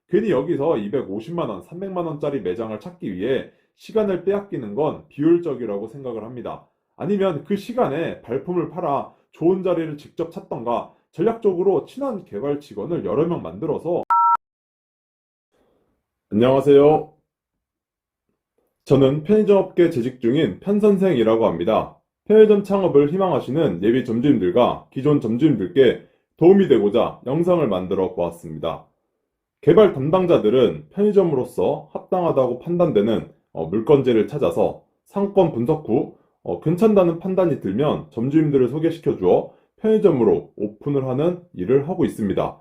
괜히 여기서 250만원, 300만원짜리 매장을 찾기 위해 시간을 빼앗기는 건 비효율적이라고 생각을 합니다. 아니면 그 시간에 발품을 팔아 좋은 자리를 직접 찾던가 전략적으로 친한 개발 직원을 여러 명 만들어서. 안녕하세요. 저는 편의점 업계 재직 중인 편선생이라고 합니다. 편의점 창업을 희망하시는 예비 점주님들과 기존 점주님들께 도움이 되고자 영상을 만들어 보았습니다. 개발 담당자들은 편의점으로서 합당하다고 판단되는 물건지를 찾아서 상권 분석 후 괜찮다는 판단이 들면 점주님들을 소개시켜 주어 편의점으로 오픈을 하는 일을 하고 있습니다.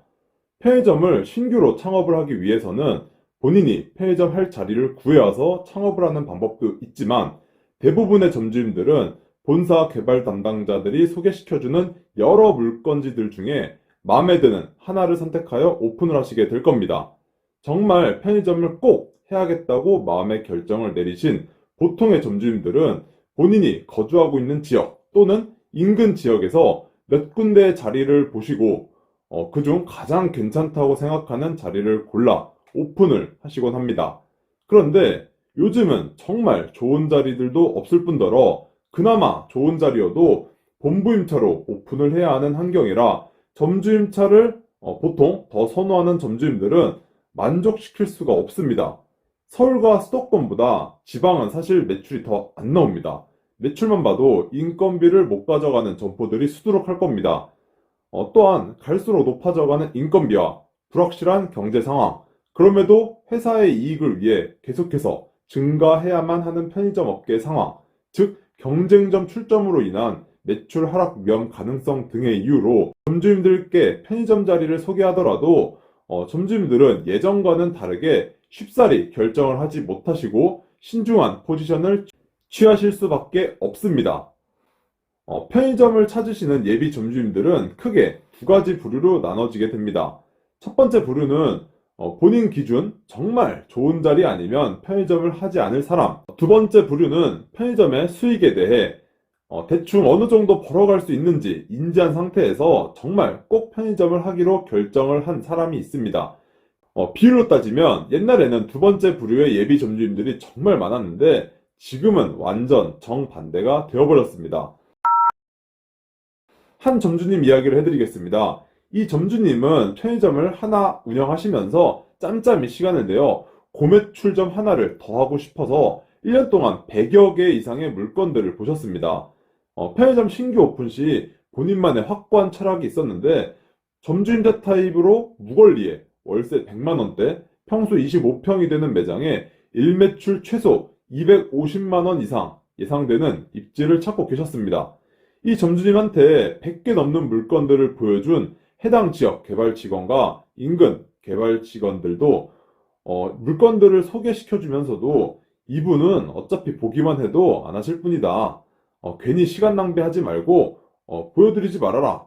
편의점을 신규로 창업을 하기 위해서는 본인이 편의점 할 자리를 구해와서 창업을 하는 방법도 있지만, 대부분의 점주님들은 본사 개발 담당자들이 소개시켜주는 여러 물건지들 중에 마음에 드는 하나를 선택하여 오픈을 하시게 될 겁니다. 정말 편의점을 꼭 해야겠다고 마음의 결정을 내리신 보통의 점주님들은 본인이 거주하고 있는 지역 또는 인근 지역에서 몇 군데의 자리를 보시고 그중 가장 괜찮다고 생각하는 자리를 골라 오픈을 하시곤 합니다. 그런데 요즘은 정말 좋은 자리들도 없을 뿐더러 그나마 좋은 자리여도 본부임차로 오픈을 해야 하는 환경이라 점주임차를 보통 더 선호하는 점주님들은 만족시킬 수가 없습니다. 서울과 수도권보다 지방은 사실 매출이 더 안 나옵니다. 매출만 봐도 인건비를 못 가져가는 점포들이 수두룩할 겁니다. 또한 갈수록 높아져가는 인건비와 불확실한 경제 상황, 그럼에도 회사의 이익을 위해 계속해서 증가해야만 하는 편의점 업계의 상황, 즉 경쟁점 출점으로 인한 매출 하락 위험 가능성 등의 이유로 점주님들께 편의점 자리를 소개하더라도 점주님들은 예전과는 다르게 쉽사리 결정을 하지 못하시고 신중한 포지션을 취하실 수밖에 없습니다. 편의점을 찾으시는 예비 점주님들은 크게 두 가지 부류로 나눠지게 됩니다. 첫 번째 부류는 본인 기준 정말 좋은 자리 아니면 편의점을 하지 않을 사람. 두 번째 부류는 편의점의 수익에 대해 대충 어느 정도 벌어갈 수 있는지 인지한 상태에서 정말 꼭 편의점을 하기로 결정을 한 사람이 있습니다. 비율로 따지면 옛날에는 두 번째 부류의 예비 점주님들이 정말 많았는데 지금은 완전 정반대가 되어버렸습니다. 한 점주님 이야기를 해드리겠습니다. 이 점주님은 편의점을 하나 운영하시면서 짬짬이 시간을 내어 고매출점 하나를 더 하고 싶어서 1년 동안 100여 개 이상의 물건들을 보셨습니다. 편의점 신규 오픈 시 본인만의 확고한 철학이 있었는데, 점주임대 타입으로 무권리에 월세 100만원대, 평수 25평이 되는 매장에 일매출 최소 250만원 이상 예상되는 입지를 찾고 계셨습니다. 이 점주님한테 100개 넘는 물건들을 보여준 해당 지역 개발 직원과 인근 개발 직원들도 물건들을 소개시켜 주면서도 이분은 어차피 보기만 해도 안 하실 분이다. 괜히 시간 낭비하지 말고 보여드리지 말아라.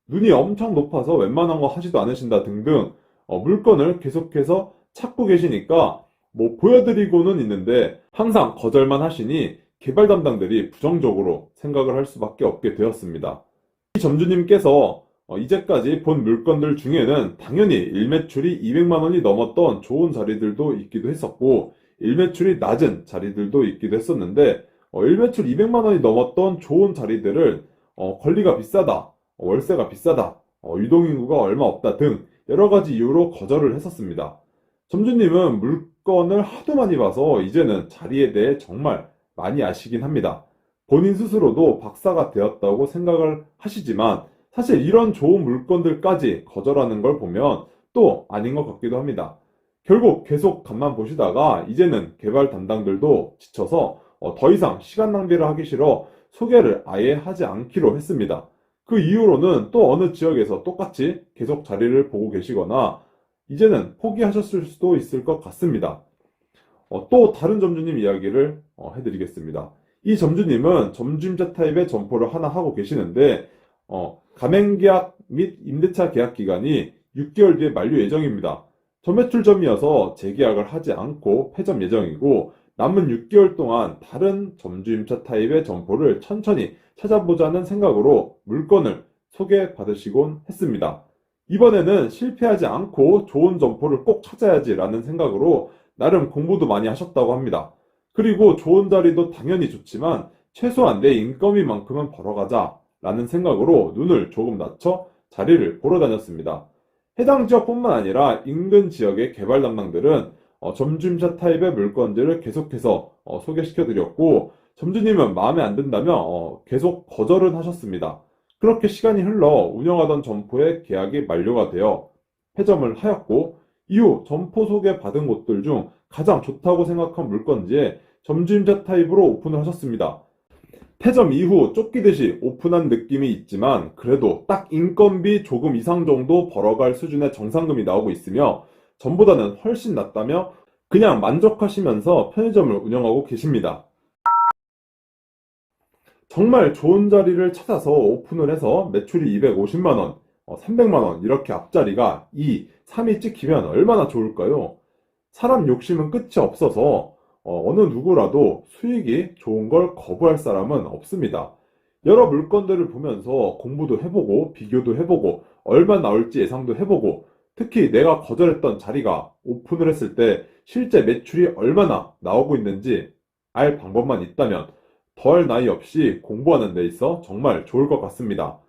눈이 엄청 높아서 웬만한 거 하지도 않으신다 등등 물건을 계속해서 찾고 계시니까 뭐 보여드리고는 있는데 항상 거절만 하시니 개발 담당들이 부정적으로 생각을 할 수밖에 없게 되었습니다. 이 점주님께서 이제까지 본 물건들 중에는 당연히 일매출이 200만 원이 넘었던 좋은 자리들도 있기도 했었고, 일매출이 낮은 자리들도 있기도 했었는데, 일매출 200만 원이 넘었던 좋은 자리들을 권리가 비싸다, 월세가 비싸다, 유동인구가 얼마 없다 등 여러 가지 이유로 거절을 했었습니다. 점주님은 물건을 하도 많이 봐서 이제는 자리에 대해 정말 많이 아시긴 합니다. 본인 스스로도 박사가 되었다고 생각을 하시지만 사실 이런 좋은 물건들까지 거절하는 걸 보면 또 아닌 것 같기도 합니다. 결국 계속 간만 보시다가 이제는 개발 담당들도 지쳐서 더 이상 시간 낭비를 하기 싫어 소개를 아예 하지 않기로 했습니다. 그 이후로는 또 어느 지역에서 똑같이 계속 자리를 보고 계시거나 이제는 포기하셨을 수도 있을 것 같습니다. 또 다른 점주님 이야기를 해드리겠습니다. 이 점주님은 점주임대 타입의 점포를 하나 하고 계시는데 가맹계약 및 임대차 계약 기간이 6개월 뒤에 만료 예정입니다. 저매출점이어서 재계약을 하지 않고 폐점 예정이고, 남은 6개월 동안 다른 점주임차 타입의 점포를 천천히 찾아보자는 생각으로 물건을 소개받으시곤 했습니다. 이번에는 실패하지 않고 좋은 점포를 꼭 찾아야지라는 생각으로 나름 공부도 많이 하셨다고 합니다. 그리고 좋은 자리도 당연히 좋지만 최소한 내 인건비만큼은 벌어가자라는 생각으로 눈을 조금 낮춰 자리를 보러 다녔습니다. 해당 지역뿐만 아니라 인근 지역의 개발 담당들은 점주임차 타입의 물건들을 계속해서 소개시켜드렸고, 점주님은 마음에 안 든다며 계속 거절은 하셨습니다. 그렇게 시간이 흘러 운영하던 점포의 계약이 만료가 되어 폐점을 하였고, 이후 점포 소개받은 곳들 중 가장 좋다고 생각한 물건지에 점주임차 타입으로 오픈을 하셨습니다. 폐점 이후 쫓기듯이 오픈한 느낌이 있지만 그래도 딱 인건비 조금 이상 정도 벌어갈 수준의 정상금이 나오고 있으며 전보다는 훨씬 낫다며 그냥 만족하시면서 편의점을 운영하고 계십니다. 정말 좋은 자리를 찾아서 오픈을 해서 매출이 250만원, 300만원 이렇게 앞자리가 2, 3이 찍히면 얼마나 좋을까요? 사람 욕심은 끝이 없어서 어느 누구라도 수익이 좋은 걸 거부할 사람은 없습니다. 여러 물건들을 보면서 공부도 해보고 비교도 해보고 얼마 나올지 예상도 해보고 특히 내가 거절했던 자리가 오픈을 했을 때 실제 매출이 얼마나 나오고 있는지 알 방법만 있다면 더할 나위 없이 공부하는 데 있어 정말 좋을 것 같습니다.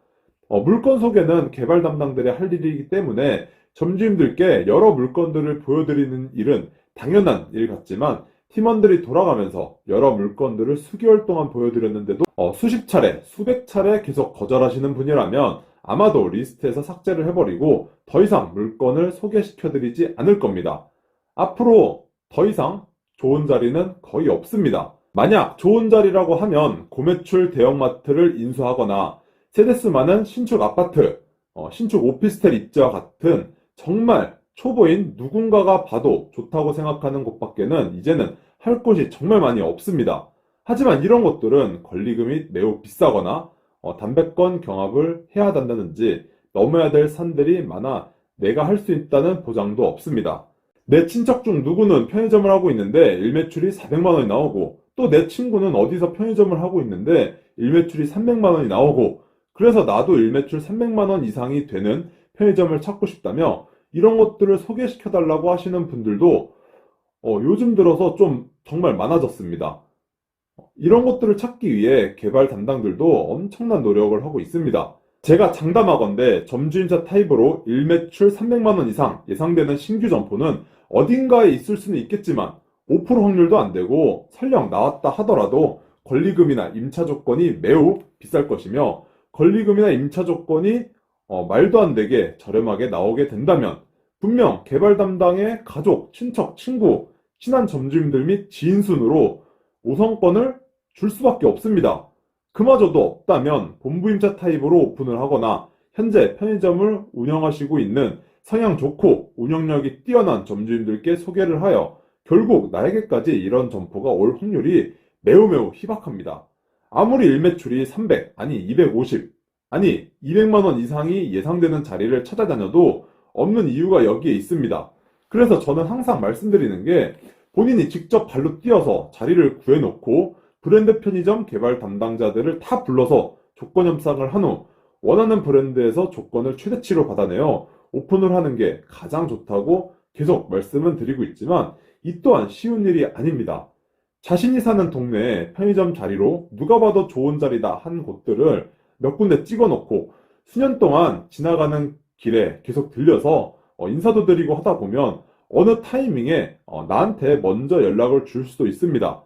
물건 소개는 개발 담당들의 할 일이기 때문에 점주님들께 여러 물건들을 보여드리는 일은 당연한 일 같지만 팀원들이 돌아가면서 여러 물건들을 수개월 동안 보여드렸는데도 수십 차례, 수백 차례 계속 거절하시는 분이라면 아마도 리스트에서 삭제를 해버리고 더 이상 물건을 소개시켜드리지 않을 겁니다. 앞으로 더 이상 좋은 자리는 거의 없습니다. 만약 좋은 자리라고 하면 고매출 대형마트를 인수하거나 세대수 많은 신축 아파트, 신축 오피스텔 입지와 같은 정말 초보인 누군가가 봐도 좋다고 생각하는 곳밖에는 이제는 할 곳이 정말 많이 없습니다. 하지만 이런 것들은 권리금이 매우 비싸거나 담배권 경합을 해야 한다든지 넘어야 될 산들이 많아 내가 할 수 있다는 보장도 없습니다. 내 친척 중 누구는 편의점을 하고 있는데 일매출이 400만 원이 나오고 또 내 친구는 어디서 편의점을 하고 있는데 일매출이 300만 원이 나오고 그래서 나도 일매출 300만 원 이상이 되는 편의점을 찾고 싶다며 이런 것들을 소개시켜달라고 하시는 분들도 요즘 들어서 좀 정말 많아졌습니다. 이런 것들을 찾기 위해 개발 담당들도 엄청난 노력을 하고 있습니다. 제가 장담하건대 점주임차 타입으로 일매출 300만 원 이상 예상되는 신규 점포는 어딘가에 있을 수는 있겠지만 5% 확률도 안 되고 설령 나왔다 하더라도 권리금이나 임차 조건이 매우 비쌀 것이며 권리금이나 임차 조건이 말도 안 되게 저렴하게 나오게 된다면 분명 개발 담당의 가족, 친척, 친구, 친한 점주님들 및 지인 순으로 5성권을 줄 수밖에 없습니다. 그마저도 없다면 본부임차 타입으로 오픈을 하거나 현재 편의점을 운영하시고 있는 성향 좋고 운영력이 뛰어난 점주님들께 소개를 하여 결국 나에게까지 이런 점포가 올 확률이 매우 매우 희박합니다. 아무리 일매출이 300, 아니 250, 아니 200만 원 이상이 예상되는 자리를 찾아다녀도 없는 이유가 여기에 있습니다. 그래서 저는 항상 말씀드리는 게 본인이 직접 발로 뛰어서 자리를 구해놓고 브랜드 편의점 개발 담당자들을 다 불러서 조건 협상을 한 후 원하는 브랜드에서 조건을 최대치로 받아내어 오픈을 하는 게 가장 좋다고 계속 말씀은 드리고 있지만 이 또한 쉬운 일이 아닙니다. 자신이 사는 동네에 편의점 자리로 누가 봐도 좋은 자리다 한 곳들을 몇 군데 찍어놓고 수년 동안 지나가는 길에 계속 들려서 인사도 드리고 하다 보면 어느 타이밍에 나한테 먼저 연락을 줄 수도 있습니다.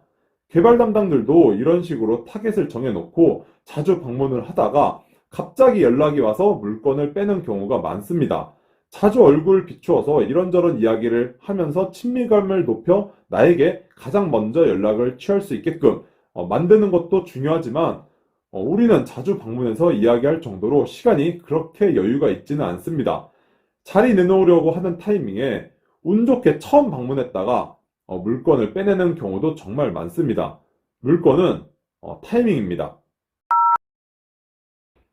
개발 담당들도 이런 식으로 타겟을 정해놓고 자주 방문을 하다가 갑자기 연락이 와서 물건을 빼는 경우가 많습니다. 자주 얼굴 비추어서 이런저런 이야기를 하면서 친밀감을 높여 나에게 가장 먼저 연락을 취할 수 있게끔 만드는 것도 중요하지만 우리는 자주 방문해서 이야기할 정도로 시간이 그렇게 여유가 있지는 않습니다. 자리 내놓으려고 하는 타이밍에 운 좋게 처음 방문했다가 물건을 빼내는 경우도 정말 많습니다. 물건은 타이밍입니다.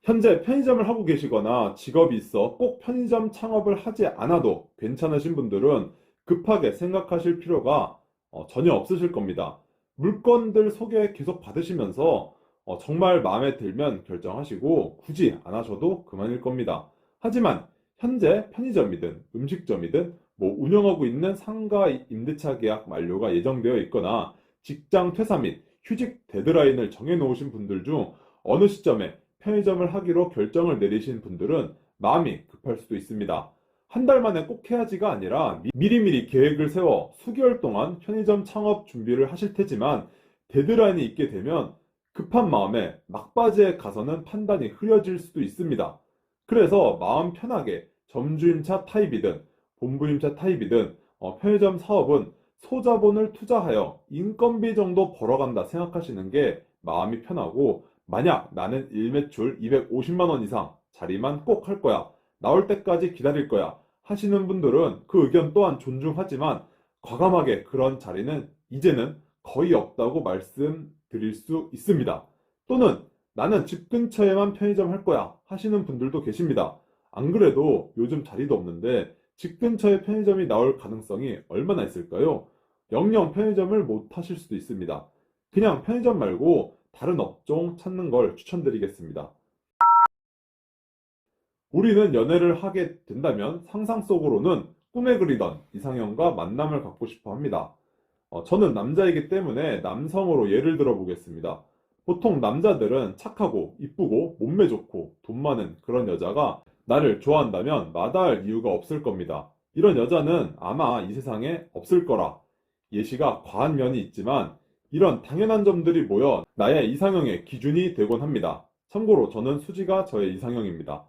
현재 편의점을 하고 계시거나 직업이 있어 꼭 편의점 창업을 하지 않아도 괜찮으신 분들은 급하게 생각하실 필요가 전혀 없으실 겁니다. 물건들 소개 계속 받으시면서 정말 마음에 들면 결정하시고 굳이 안 하셔도 그만일 겁니다. 하지만 현재 편의점이든 음식점이든 운영하고 있는 상가 임대차 계약 만료가 예정되어 있거나 직장 퇴사 및 휴직 데드라인을 정해놓으신 분들 중 어느 시점에 편의점을 하기로 결정을 내리신 분들은 마음이 급할 수도 있습니다. 한 달 만에 꼭 해야지가 아니라 미리미리 계획을 세워 수개월 동안 편의점 창업 준비를 하실 테지만 데드라인이 있게 되면 급한 마음에 막바지에 가서는 판단이 흐려질 수도 있습니다. 그래서 마음 편하게 점주임차 타입이든 본부임차 타입이든 편의점 사업은 소자본을 투자하여 인건비 정도 벌어간다 생각하시는 게 마음이 편하고, 만약 나는 일매출 250만 원 이상 자리만 꼭 할 거야, 나올 때까지 기다릴 거야 하시는 분들은 그 의견 또한 존중하지만 과감하게 그런 자리는 이제는 거의 없다고 말씀드릴 수 있습니다. 또는 나는 집 근처에만 편의점 할 거야 하시는 분들도 계십니다. 안 그래도 요즘 자리도 없는데 집 근처에 편의점이 나올 가능성이 얼마나 있을까요? 영영 편의점을 못 하실 수도 있습니다. 그냥 편의점 말고 다른 업종 찾는 걸 추천드리겠습니다. 우리는 연애를 하게 된다면 상상 속으로는 꿈에 그리던 이상형과 만남을 갖고 싶어 합니다. 저는 남자이기 때문에 남성으로 예를 들어 보겠습니다. 보통 남자들은 착하고 이쁘고 몸매 좋고 돈 많은 그런 여자가 나를 좋아한다면 마다할 이유가 없을 겁니다. 이런 여자는 아마 이 세상에 없을 거라 예시가 과한 면이 있지만, 이런 당연한 점들이 모여 나의 이상형의 기준이 되곤 합니다. 참고로 저는 수지가 저의 이상형입니다.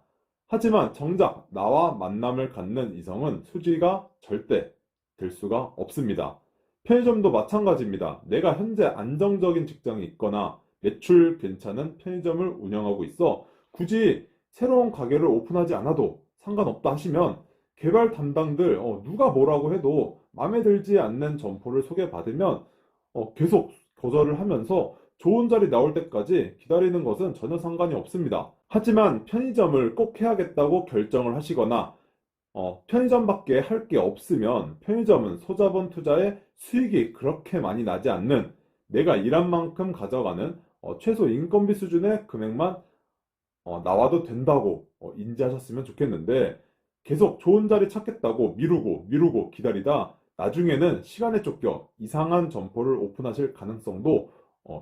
하지만 정작 나와 만남을 갖는 이성은 수지가 절대 될 수가 없습니다. 편의점도 마찬가지입니다. 내가 현재 안정적인 직장이 있거나 매출 괜찮은 편의점을 운영하고 있어 굳이 새로운 가게를 오픈하지 않아도 상관없다 하시면 개발 담당들 누가 뭐라고 해도 마음에 들지 않는 점포를 소개받으면 계속 거절을 하면서 좋은 자리 나올 때까지 기다리는 것은 전혀 상관이 없습니다. 하지만 편의점을 꼭 해야겠다고 결정을 하시거나 편의점밖에 할 게 없으면, 편의점은 소자본 투자에 수익이 그렇게 많이 나지 않는, 내가 일한 만큼 가져가는 최소 인건비 수준의 금액만 나와도 된다고 인지하셨으면 좋겠는데, 계속 좋은 자리 찾겠다고 미루고 미루고 기다리다 나중에는 시간에 쫓겨 이상한 점포를 오픈하실 가능성도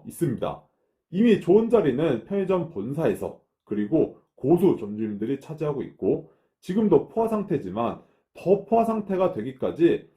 있습니다. 이미 좋은 자리는 편의점 본사에서 그리고 고수 점주님들이 차지하고 있고, 지금도 포화 상태지만 더 포화 상태가 되기까지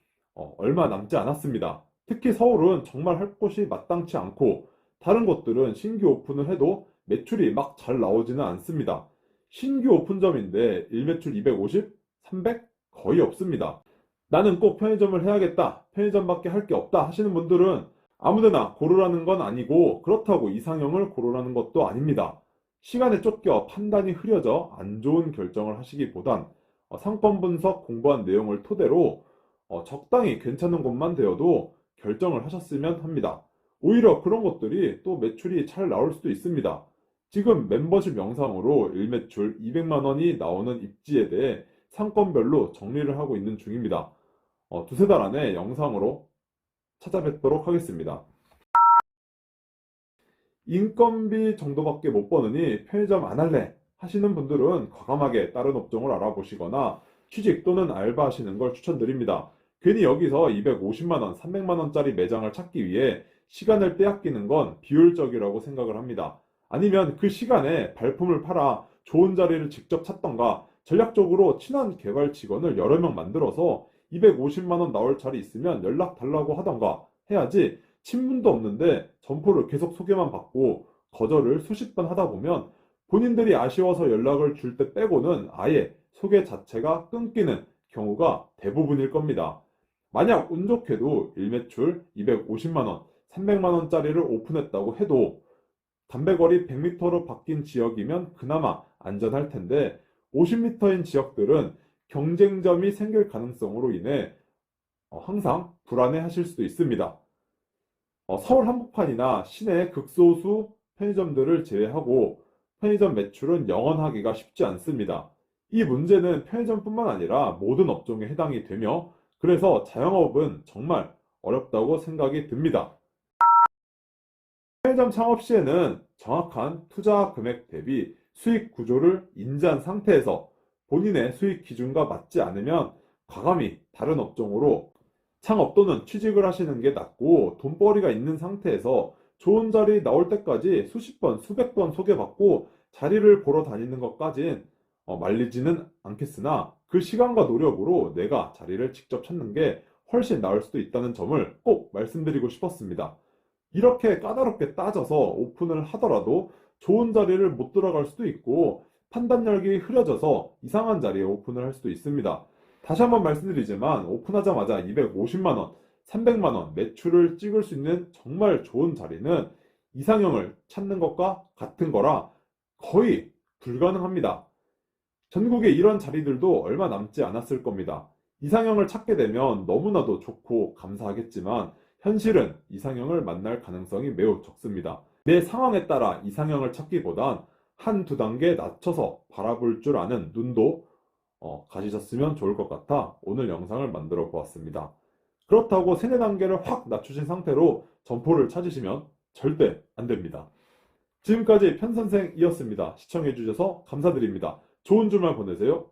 얼마 남지 않았습니다. 특히 서울은 정말 할 곳이 마땅치 않고, 다른 곳들은 신규 오픈을 해도 매출이 막 잘 나오지는 않습니다. 신규 오픈점인데 일매출 250, 300 거의 없습니다. 나는 꼭 편의점을 해야겠다, 편의점밖에 할 게 없다 하시는 분들은 아무데나 고르라는 건 아니고, 그렇다고 이상형을 고르라는 것도 아닙니다. 시간에 쫓겨 판단이 흐려져 안 좋은 결정을 하시기보단 상권 분석 공부한 내용을 토대로 적당히 괜찮은 곳만 되어도 결정을 하셨으면 합니다. 오히려 그런 것들이 또 매출이 잘 나올 수도 있습니다. 지금 멤버십 영상으로 일매출 200만 원이 나오는 입지에 대해 상권별로 정리를 하고 있는 중입니다. 두세 달 안에 영상으로 찾아뵙도록 하겠습니다. 인건비 정도밖에 못 버느니 편의점 안 할래 하시는 분들은 과감하게 다른 업종을 알아보시거나 취직 또는 알바하시는 걸 추천드립니다. 괜히 여기서 250만 원, 300만 원짜리 매장을 찾기 위해 시간을 빼앗기는 건 비효율적이라고 생각을 합니다. 아니면 그 시간에 발품을 팔아 좋은 자리를 직접 찾던가, 전략적으로 친한 개발 직원을 여러 명 만들어서 250만 원 나올 자리 있으면 연락 달라고 하던가 해야지, 친분도 없는데 점포를 계속 소개만 받고 거절을 수십 번 하다 보면 본인들이 아쉬워서 연락을 줄 때 빼고는 아예 소개 자체가 끊기는 경우가 대부분일 겁니다. 만약 운 좋게도 일매출 250만 원, 300만 원짜리를 오픈했다고 해도 담배거리 100m로 바뀐 지역이면 그나마 안전할 텐데, 50m인 지역들은 경쟁점이 생길 가능성으로 인해 항상 불안해 하실 수도 있습니다. 서울 한복판이나 시내 극소수 편의점들을 제외하고 편의점 매출은 영원하기가 쉽지 않습니다. 이 문제는 편의점뿐만 아니라 모든 업종에 해당이 되며, 그래서 자영업은 정말 어렵다고 생각이 듭니다. 편의점 창업 시에는 정확한 투자 금액 대비 수익 구조를 인지한 상태에서 본인의 수익 기준과 맞지 않으면 과감히 다른 업종으로 창업 또는 취직을 하시는 게 낫고, 돈벌이가 있는 상태에서 좋은 자리 나올 때까지 수십 번, 수백 번 소개받고 자리를 보러 다니는 것까진 말리지는 않겠으나, 그 시간과 노력으로 내가 자리를 직접 찾는 게 훨씬 나을 수도 있다는 점을 꼭 말씀드리고 싶었습니다. 이렇게 까다롭게 따져서 오픈을 하더라도 좋은 자리를 못 들어갈 수도 있고, 판단력이 흐려져서 이상한 자리에 오픈을 할 수도 있습니다. 다시 한번 말씀드리지만, 오픈하자마자 250만원, 300만원 매출을 찍을 수 있는 정말 좋은 자리는 이상형을 찾는 것과 같은 거라 거의 불가능합니다. 전국에 이런 자리들도 얼마 남지 않았을 겁니다. 이상형을 찾게 되면 너무나도 좋고 감사하겠지만, 현실은 이상형을 만날 가능성이 매우 적습니다. 내 상황에 따라 이상형을 찾기보단 한두 단계 낮춰서 바라볼 줄 아는 눈도 가지셨으면 좋을 것 같아 오늘 영상을 만들어 보았습니다. 그렇다고 세네 단계를 확 낮추신 상태로 점포를 찾으시면 절대 안 됩니다. 지금까지 편선생이었습니다. 시청해주셔서 감사드립니다. 좋은 주말 보내세요.